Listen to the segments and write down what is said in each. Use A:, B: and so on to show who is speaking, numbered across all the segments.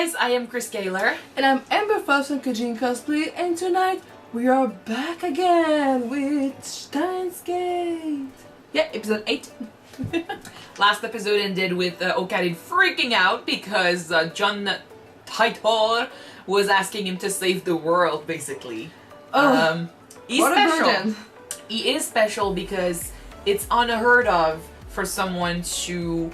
A: guys, I am Chris Gaylor.
B: And I'm Amber Foss from Kajin Cosplay, and tonight we are back again with Steins. Yeah, episode 8.
A: Last episode ended with Okabe freaking out because John Titor was asking him to save the world, basically.
B: Oh,
A: he's
B: what
A: special.
B: a burden.
A: He is special because it's unheard of for someone to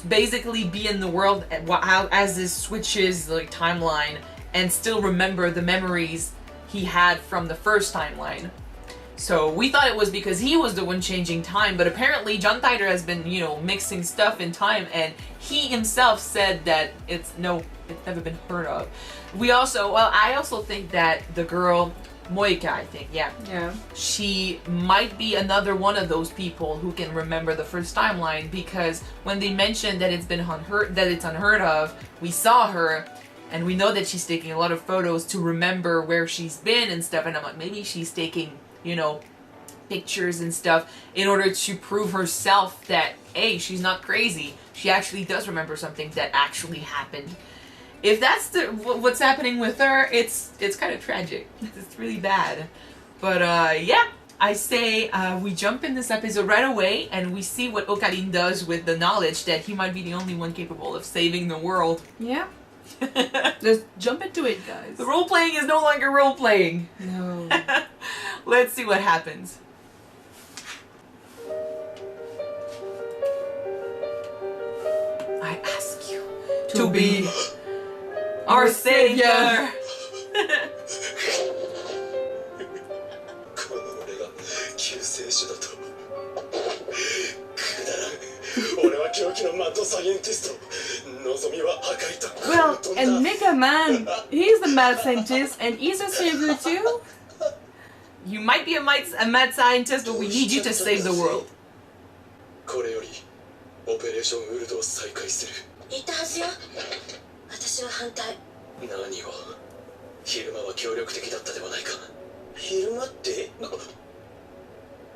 A: basically be in the world as this switches like timeline and still remember the memories he had from the first timeline. So we thought it was because he was the one changing time, but apparently John Titor has been, you know, mixing stuff in time, and he himself said that it's never been heard of. I also think that the girl Moeka, I think, yeah, she might be another one of those people who can remember the first timeline, because when they mentioned that it's unheard of, we saw her, and we know that she's taking a lot of photos to remember where she's been and stuff, and I'm like, maybe she's taking, you know, pictures and stuff in order to prove herself that, hey, she's not crazy. She actually does remember something that actually happened. If that's what's happening with her, it's kind of tragic. It's really bad. But yeah, I say we jump in this episode right away and we see what Okabe does with the knowledge that he might be the only one capable of saving the world.
B: Yeah. Let's jump into it, guys.
A: The role-playing is no longer role-playing.
B: No.
A: Let's see what happens. I ask you to be our savior.
B: Well, and Mega Man, he's the mad scientist, and he's a savior too.
A: You might be a mad scientist, but we need you to save the world.
C: これよりオペレーションウルドを再開する。
D: 言ったはずよ。私は反対。
C: 何を？昼間は協力的だったではないか。昼間って？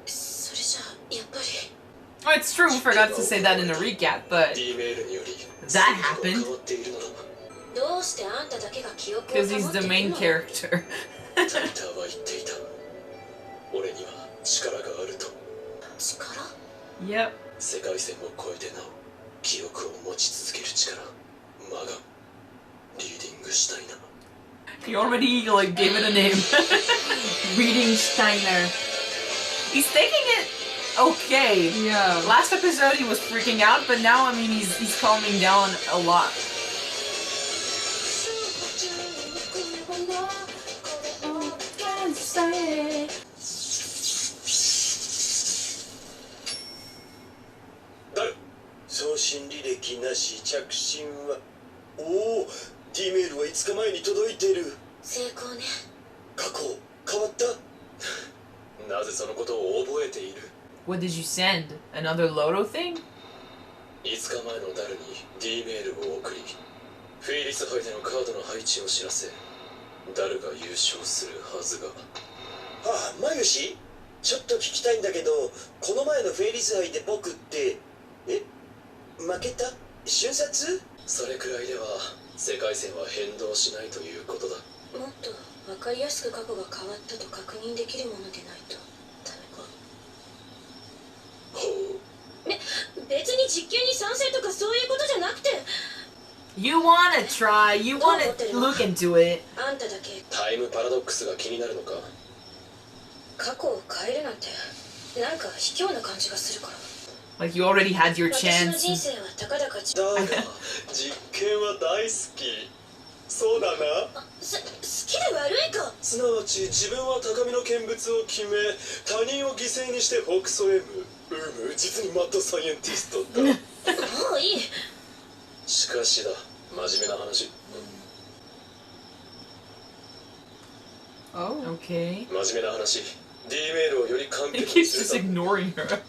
D: それじゃやっぱり。
A: Oh, it's true, we forgot to say that in the recap, but that happened.
D: どうしてあんただけが記憶を
A: Because he's the main character.
C: タイターは言っていた。俺には力があると。
D: 力？
A: Yep.
C: 世界線を超えてなお記憶を持ち続ける力。マガン、リーディングしたいな。
A: You already like gave it a name.
B: Reading Steiner.
A: He's taking it okay.
B: Yeah.
A: Last episode he was freaking out, but now I mean he's calming down a lot.
C: Dare? 送信履歴なし着信は。おお、D メールは5日前に届いている。
D: 成功ね。
C: 過去変わった。なぜそのことを覚えている？
A: What did you send? Another Loto thing?
C: 5日前のダルに D メールを送り、フェイリス杯でのカードの配置を知らせ、ダルが優勝するはずが。ああ、マユシ、ちょっと聞きたいんだけど、この前のフェイリス杯で僕って負けた？瞬殺？それくらいでは世界線は変動しないということだ。
D: もっと分かりやすく過去が変わったと確認できるものでないとダメか。
C: ほう。
D: ね、別に実験に賛成とかそういうことじゃなくて。
A: You wanna try, you wanna look into it.
D: あんただけ
C: タイムパラドックスが気になるのか？
D: 過去を変えるなんてなんか卑怯な感じがするから。
A: Like you already had your
D: 私の
A: chance.
D: 人生はたかだか
C: だが実験は大好き。そうだな。
D: 好きで悪いか。
C: すなわち自分は高みの見物を決め、他人を犠牲にして北総 M。実にマッドサイエンティストだ。
D: もういい。
C: しかしだ、真面目な話。
B: Oh.
A: Okay.
C: 真面目な話。D メールをより簡
A: He
C: 潔に
A: keeps
C: す
A: just
C: るため。
A: ignoring her.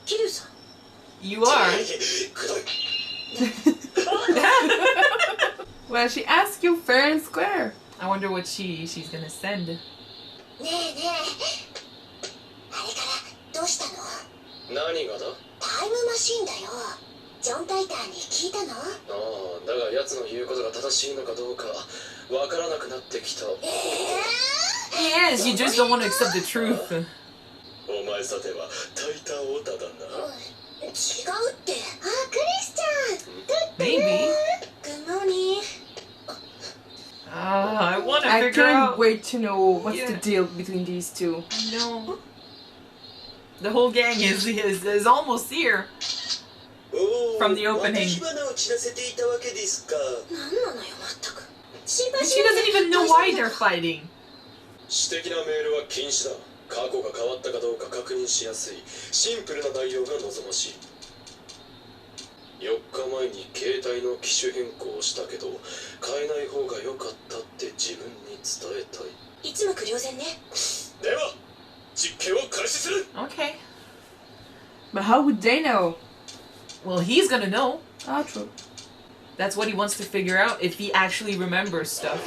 D: キルさん。
A: You are.
C: くどい。
B: Well, she asked you fair and square.
A: I wonder what she's gonna send.
D: ねえねえ。あれからどうしたの？
C: 何がだ？
D: タイムマシンだよ。ジョン・タイターに聞いたの？
C: ああ、だが奴の言うことが正しいのかどうかわからなくなってきた。
A: He is. You just don't want to accept the truth.
C: お前さてはタイターオタだな。
D: 違うって。あ、クリスチャン。
A: Maybe.
D: Good morning.
A: I want to
B: I
A: figure
B: can't
A: out.
B: wait to know what's the
A: Yeah.
B: deal between these two.
A: No. The whole gang is almost here. From the opening.
C: また火花を散らせていたわけですか。
D: 何なのよ、まったく。心配
A: She
D: しないで。
A: doesn't even know why they're fighting.
C: 私的なメールは禁止だ。過去が変わったかどうか確認しやすいシンプルな内容が望ましい。4日前に携帯の機種変更をしたけど変えない方が良かったって自分に伝えたい。
D: 一目瞭然ね。
C: では実験を開始する。
A: Okay.
B: But how would they know?
A: Well, he's gonna know.
B: Ah, true.
A: That's what he wants to figure out, if he actually remembers stuff.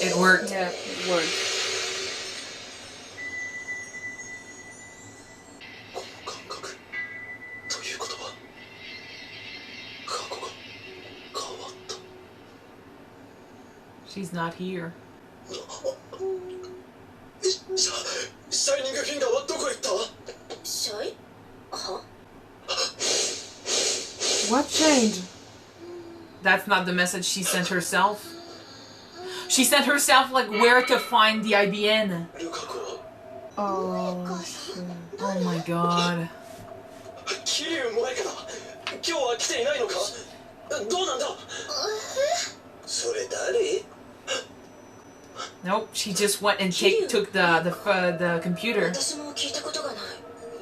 A: It worked.
B: Yeah, it worked.
C: この感覚ということは過去が変わった。
A: She's not here.
C: シャイニングフィンガーはどこへ行った？
D: シャイ？は？
B: What changed?
A: That's not the message she sent herself. She sent herself, like, where to find the IBN.
C: ルカ子は
B: Oh, shit.
A: Oh my god.
C: 桐生萌香だ。今日は来ていないのか？どうなんだ？それ誰？
A: Nope, she just went and took the computer.
D: 私も聞いたことがない。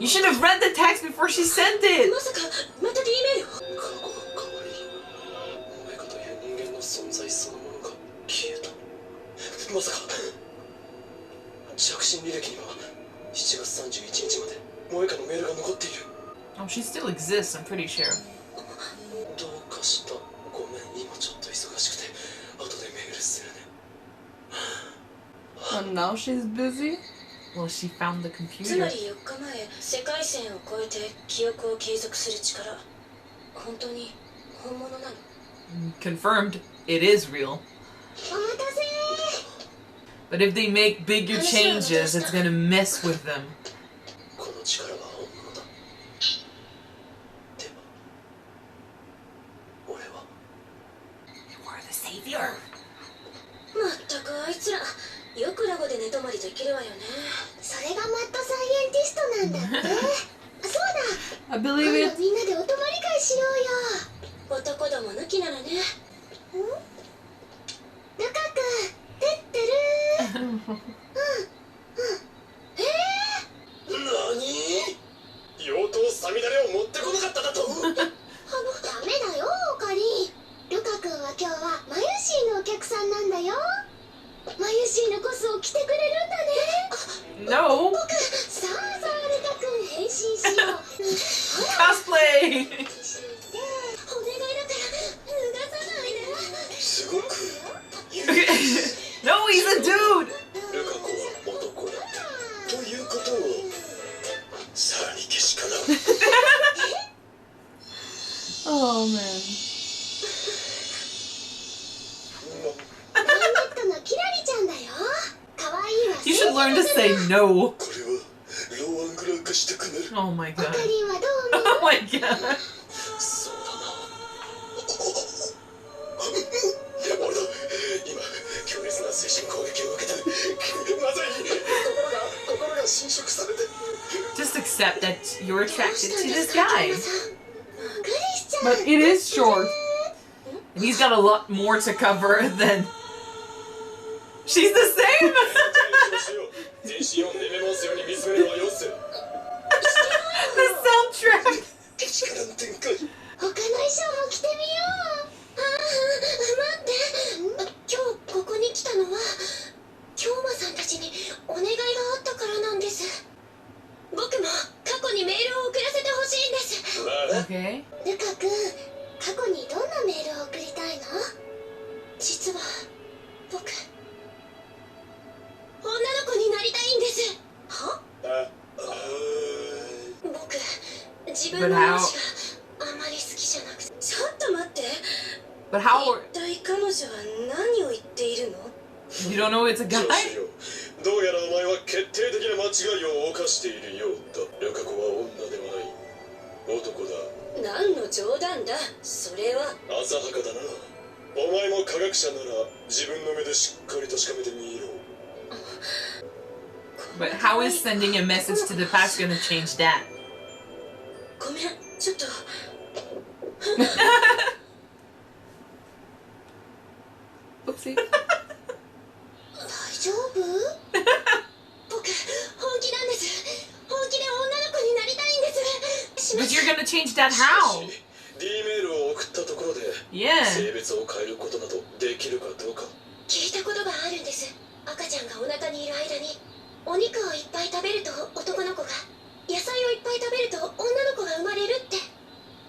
A: You should have read the text before she sent it.
D: まさかまた D メール？
C: 過去が変わり萌香という人間の存在そのものが消えた。まさか着信履歴には7月31日まで萌香のメールが残っている。
A: Oh, she still exists, I'm pretty sure.
C: どうかした。ごめん、今ちょっと忙しくて後でメールするね。
B: And now she's busy?
A: Well, she found the
D: つま
A: computer.
D: り4日前、世界線を越えて記憶を継続する力、本当に本物なの？
A: Confirmed, it is real.
D: お待たせ。
A: But if they make bigger changes, it's gonna mess with them.
C: この力は本物だ。でも俺は
A: You are the savior.
D: まったくあいつら、よくラボで寝泊まりできるわよね。それがマッドサイエンティストなんだって。そうだ。
B: I believe it.
D: みんなでお泊まり会しようよ。男ども抜きならね。ん？ルカ君、てってる。
C: 何？妖刀サミダレを持ってこなかっただと？
D: ダメだよ、オカリン。ルカ君は今日はマユシーのお客さんなんだよ。マユシーのコスを着てくれるんだね。
A: No!
D: さあさあ、ルカ君変身しよう。
A: Cosplay!
D: お願いだから脱がさないで。
C: すごく
A: No, he's a dude!
C: ルカ子は男だということをさらにけしからん。
B: Oh man.
D: マンネットのキラリちゃんだよ。可愛いわ。
A: You should learn to say no.
C: これはローアングラー化したくなる。
A: Oh my
D: オ
A: god.
D: カリンはどう思う？
A: Oh my god.
C: そうだな。俺だ。今強烈な精神攻撃を受けた。まずい。心が侵食されて。
A: Just accept that you're attracted to this guy.
D: クリスチャン。
B: But it is short.
A: And he's got a lot more to cover than... She's the same!
C: 全身を寝め回すように見つめるわよせ。
A: The soundtrack!
C: 力の展開。
D: 他の衣装も着てみよう。待って。今日ここに来たのは京馬さんたちにお願いがあったからなんです。僕も過去にメールを送らせてほしいんです。
A: Okay.
D: ルカ君、過去にどんなメールを送りたいの？実は僕、女の子
A: But how? But how? You don't know it's a guy?
C: どうやらお前は決定的な間違いを犯しているようだ。ルカ子は女ではない。男だ。何の冗談だ。それは浅はかだな。お前も科学者なら自分の目でしっかり確かめてみろ。
A: But how is sending a message to the past gonna change that?
C: ごめん、ちょっと。
B: Oopsie.
D: 大丈夫？僕本気なんです。本気で女の子になりたいんです。
A: But you're gonna change that how?
C: D メールを送ったところで
A: Yeah.
C: 性別を変えることなどできるかどうか。
D: 聞いたことがあるんです。赤ちゃんがお腹にいる間にお肉をいっぱい食べると男の子が、野菜をいっぱい食べると女の子が生まれるって。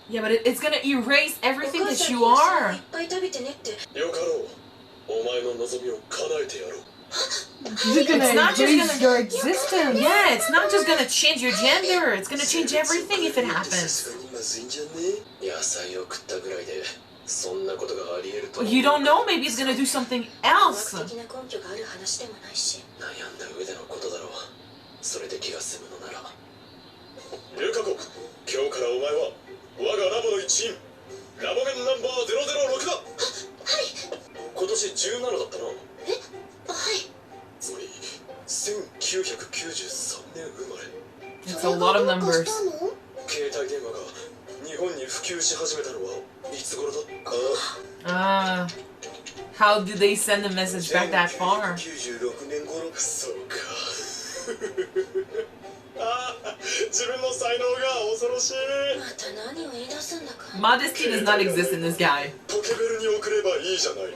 A: Yeah, but it's gonna erase everything that you are.
C: いっぱい食べてねって。よかろう。お前の望みを叶えてやろう。
B: You're gonna
A: It's not just
B: erase
A: gonna-
B: your existence.
A: Yeah, it's not just gonna change your gender. It's gonna change everything if it happens.
C: まずいんじゃね？野菜を食ったぐらいでそんなことがあり得ると。
A: You don't know. Maybe it's gonna do something else.
C: 科学的な根拠がある話でもないし。悩んだ上でのことだろう。それで気が済むのなら。ルカ子、今日からお前は我がラボの一員。ラボメンナンバー006だ。
D: はい。
C: 今年17だったな。
D: え、はい。
C: つまり1993年生まれ。
A: It's a lot of numbers.
C: 携帯電話が日本に普及し始めたのはいつ頃だ？
A: How did they send the message back that far?
C: 96年頃。そうか。ああ、自分の才能が恐ろしい。また何を言い出すんだか。
A: Modesty does not exist in this guy.
C: ポケベルに送ればいいじゃない。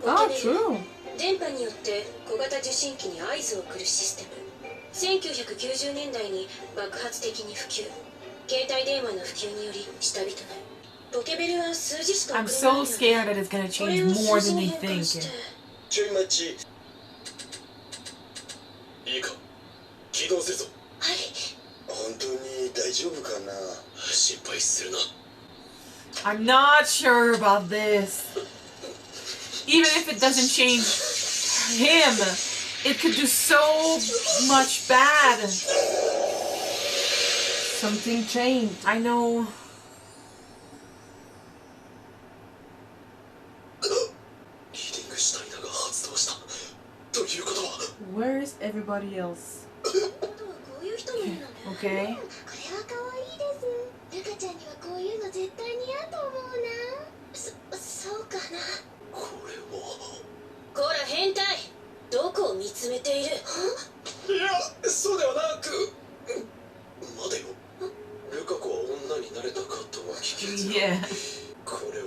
B: Ah, true.
E: 電波によって小型受信機に合図を送るシステム。1990年代に爆発的に普及。携帯電話の普及により下火となる。ポケベルは数字しか
A: I'm so scared that it's gonna change more than they think.
C: ちょい待ち。いいか、起動せぞ。
D: はい。
C: 本当に大丈夫かな。心配するな。
A: I'm not sure about this. Even if it doesn't change him, it could do so much bad.
B: Something changed.
A: I know.
C: リーディングシュタイナーが発動した。ということは。
B: Where is everybody else?
D: こういう人もいるのね。
A: Okay.
D: これは可愛いです。ルカちゃんにはこういうの絶対似合うと思うな。そうかな。
C: これも。
E: こら変態、どこを見つめている？
C: いや、そうではなく。待てよ。ルカ子は女になれたかとは聞きず。
A: Yeah.
C: これは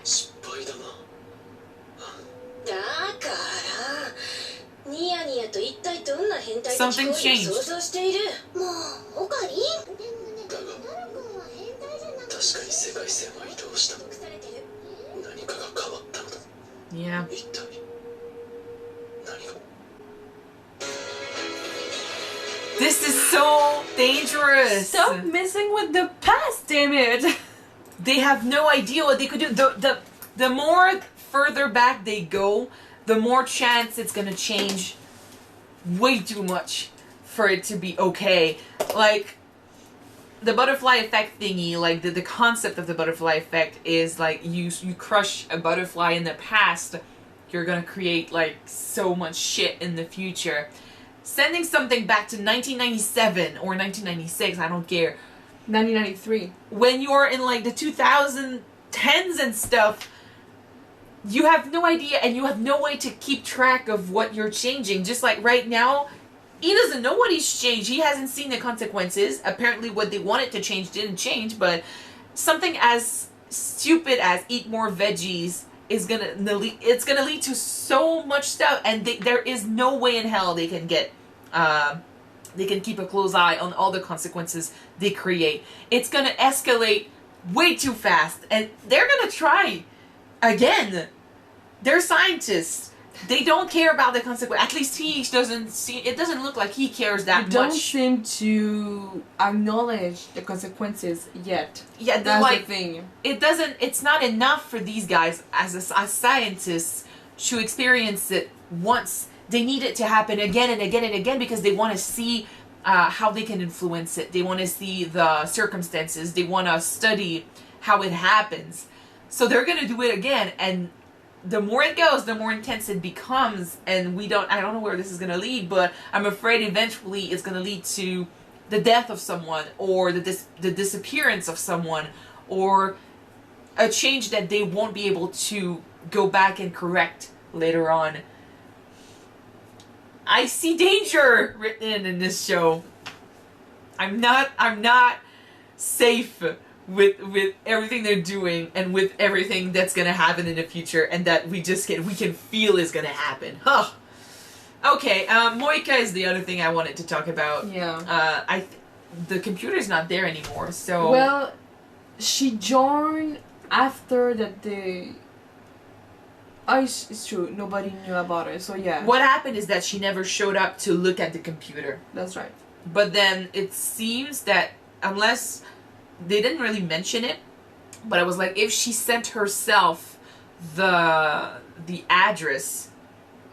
C: 失敗だな。
E: だからニヤニヤと一体どんな変態的
A: Something
E: 行為
A: changed.
E: を想像している？
D: もうオカリン。でもね、
C: だが
D: ダル君は変態じゃなくて。
C: 確かに世界線は移動した。
E: 隠されてる。
C: 何かが変わったのだ。
A: Yeah.
C: 一体何が。
A: This is so dangerous.
B: Stop messing with the past, damn it!
A: They have no idea what they could do. The more further back they go, the more chance it's gonna change way too much for it to be okay. Like the butterfly effect thingy, like the concept of the butterfly effect is like you crush a butterfly in the past, you're gonna create like so much shit in the future. Sending something back to 1997 or 1996, I don't care.
B: 1993.
A: When you're in like the 2010s and stuff, you have no idea and you have no way to keep track of what you're changing. Just like right now, he doesn't know what he's changed. He hasn't seen the consequences. Apparently what they wanted to change didn't change, but something as stupid as eat more veggies is gonna lead to so much stuff, and there is no way in hell they can keep a close eye on all the consequences they create. It's gonna escalate way too fast, and they're gonna try again. They're scientists. they don't care about the consequence. At least he doesn't see. It doesn't look like he cares that much.
B: They don't seem to acknowledge the consequences yet.
A: Yeah,
B: that's
A: like,
B: the thing.
A: It doesn't. It's not enough for these guys as scientists to experience it once. They need it to happen again and again and again because they want to see how they can influence it. They want to see the circumstances. They want to study how it happens. So they're gonna do it again, and the more it goes, the more intense it becomes. And I don't know where this is gonna lead, but I'm afraid eventually it's gonna lead to the death of someone, or the disappearance of someone, or a change that they won't be able to go back and correct later on. I see danger written in this show. I'm not safe with everything they're doing and with everything that's gonna happen in the future, and that we can feel is gonna happen. Huh. Okay, Moeka is the other thing I wanted to talk about.
B: Yeah.
A: The computer's not there anymore, so...
B: Well, she joined after that they... Oh, it's true. Nobody knew about it, so yeah.
A: What happened is that she never showed up to look at the computer.
B: That's right.
A: But then it seems that, unless... They didn't really mention it, but I was like, if she sent herself the address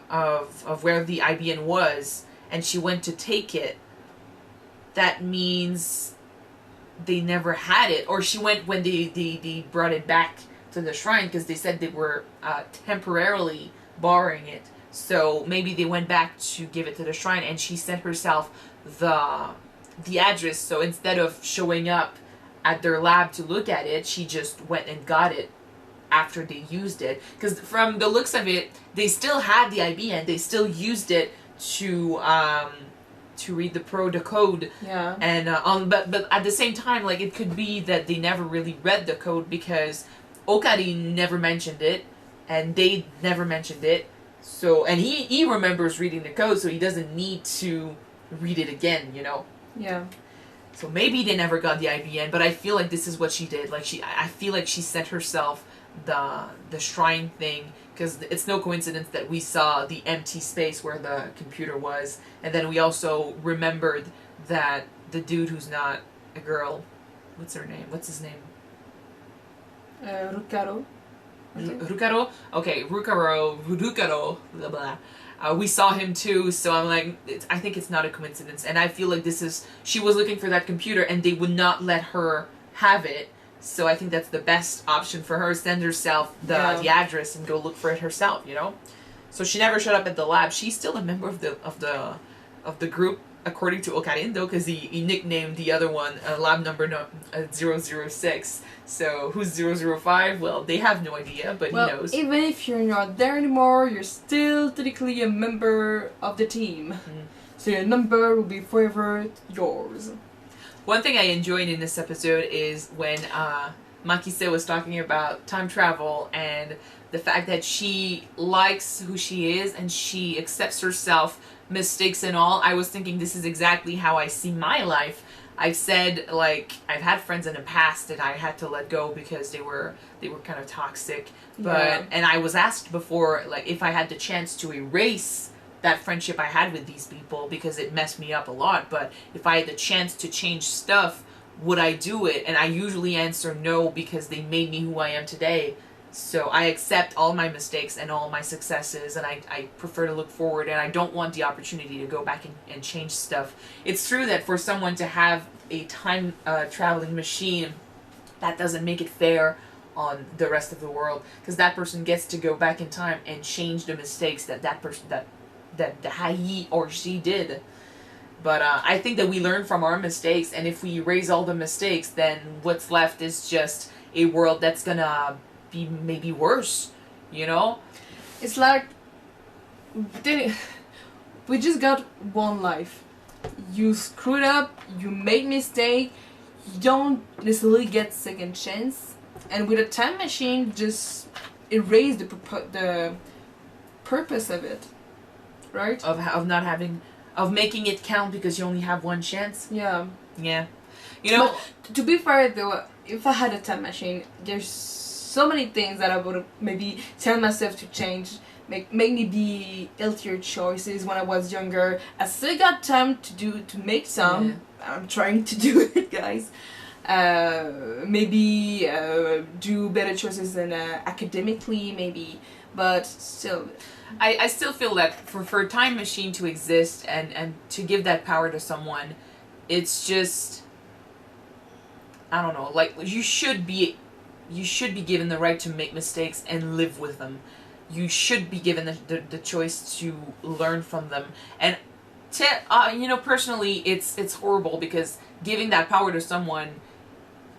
A: of where the IBN was, and she went to take it, that means they never had it. Or she went when they brought it back to the shrine, because they said they were temporarily borrowing it. So maybe they went back to give it to the shrine, and she sent herself the address. So instead of showing up at their lab to look at it, she just went and got it after they used it. Because from the looks of it, they still had the IBN. They still used it to read the code.
B: Yeah.
A: And but at the same time, like, it could be that they never really read the code, because Okabe never mentioned it, and they never mentioned it. So, and he remembers reading the code, so he doesn't need to read it again, you know.
B: Yeah.
A: So maybe they never got the IBN, but I feel like this is what she did. Like, I feel like she sent herself the shrine thing, because it's no coincidence that we saw the empty space where the computer was, and then we also remembered that the dude who's not a girl, what's his name?
B: Rukaro.
A: Rukaro? Okay, Rukaro, blah blah. We saw him too, so I'm like, I think it's not a coincidence, and I feel like she was looking for that computer, and they would not let her have it, so I think that's the best option for her. Send herself the address and go look for it herself, you know. So she never showed up at the lab. She's still a member of the group, according to Okabe, though, because he nicknamed the other one lab number 006. So who's 005? Well, they have no idea, but he knows.
B: Even if you're not there anymore, you're still technically a member of the team. Mm. So your number will be forever yours.
A: One thing I enjoyed in this episode is when Makise was talking about time travel and the fact that she likes who she is and she accepts herself, mistakes and all. I was thinking, this is exactly how I see my life. I've said, like, I've had friends in the past that I had to let go because they were kind of toxic. But and I was asked before, like, if I had the chance to erase that friendship I had with these people because it messed me up a lot. But if I had the chance to change stuff, would I do it? And I usually answer no, because they made me who I am today. So I accept all my mistakes and all my successes, and I prefer to look forward, and I don't want the opportunity to go back and change stuff. It's true that for someone to have a time traveling machine, that doesn't make it fair on the rest of the world, because that person gets to go back in time and change the mistakes that person that he or she did. But I think that we learn from our mistakes, and if we erase all the mistakes, then what's left is just a world that's gonna be maybe worse, you know?
B: It's like we just got one life. You screwed up, you made mistake, you don't necessarily get second chance, and with a time machine, just erase the purpose of it, right?
A: Of making it count because you only have one chance.
B: Yeah.
A: You know,
B: but to be fair though, if I had a time machine, there's so many things that I would maybe tell myself to change make me be healthier choices when I was younger. I still got time to make some.
A: Yeah.
B: I'm trying to do it, guys. Maybe do better choices than academically, maybe, but still.
A: I still feel that for a time machine to exist and to give that power to someone, it's just, I don't know, like you should be given the right to make mistakes and live with them. You should be given the choice to learn from them. And you know, personally, it's horrible because giving that power to someone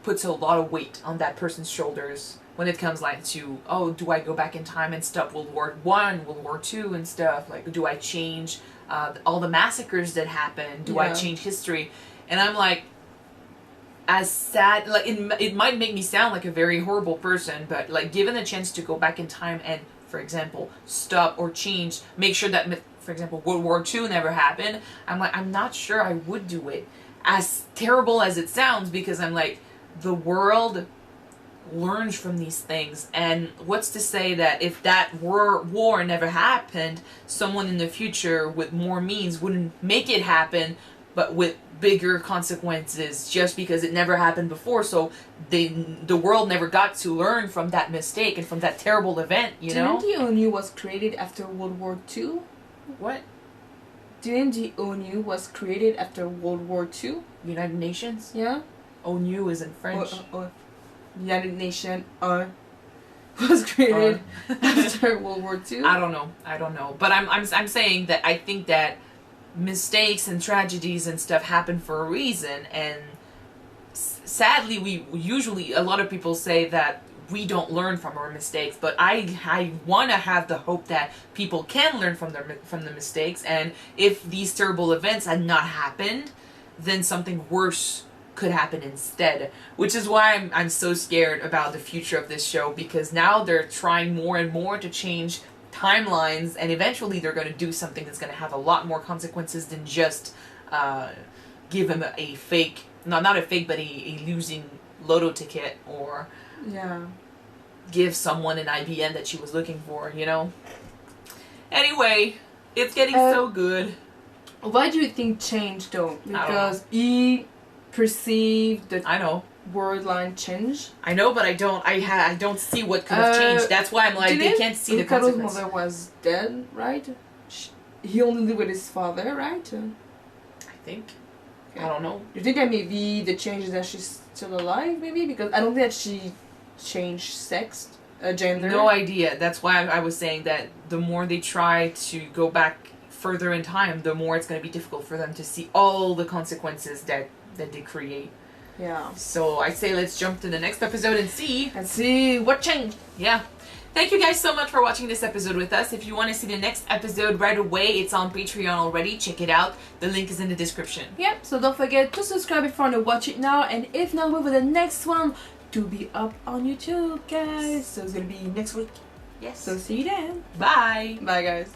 A: puts a lot of weight on that person's shoulders when it comes like to, oh, do I go back in time and stop World War I, World War II and stuff? Like, do I change all the massacres that happened? Do I change history? And I'm like, as sad, like it might make me sound like a very horrible person, but like given the chance to go back in time and, for example, stop or change, make sure that, for example, World War II never happened, I'm like, I'm not sure I would do it. As terrible as it sounds, because I'm like, the world learns from these things, and what's to say that if that war never happened, someone in the future with more means wouldn't make it happen, but with bigger consequences just because it never happened before, so the world never got to learn from that mistake and from that terrible event, you know?
B: Didn't the ONU was created after World War II?
A: What?
B: Didn't the ONU was created after World War II?
A: United Nations?
B: Yeah?
A: ONU is in French.
B: United Nations was created after World War II.
A: I don't know. But I'm saying that I think that mistakes and tragedies and stuff happen for a reason, and sadly we usually, a lot of people say that we don't learn from our mistakes, but I want to have the hope that people can learn from the mistakes, and if these terrible events had not happened, then something worse could happen instead, which is why I'm so scared about the future of this show, because now they're trying more and more to change timelines, and eventually they're going to do something that's going to have a lot more consequences than just give him a fake, not a fake, but a losing lotto ticket, or give someone an IBM that she was looking for, you know? Anyway, it's getting so good.
B: Why do you think changed though? Because he perceived the word line change.
A: I know, but I don't see what could have changed. That's why I'm like, they can't see the consequences.
B: Mother was dead, right? He only lived with his father, right?
A: I think. Okay. I don't know.
B: Do you think that maybe the change is that she's still alive, maybe? Because I don't think that she changed sex, gender.
A: No idea. That's why I was saying that the more they try to go back further in time, the more it's going to be difficult for them to see all the consequences that they create.
B: Yeah.
A: So I say let's jump to the next episode and
B: see what changed.
A: Yeah. Thank you guys so much for watching this episode with us. If you want to see the next episode right away, it's on Patreon already. Check it out. The link is in the description.
B: Yep. So don't forget to subscribe if you want to watch it now, and if not, wait for the next one to be up on YouTube, guys. So it's gonna be next week.
A: Yes.
B: So see you then.
A: Bye.
B: Bye, guys.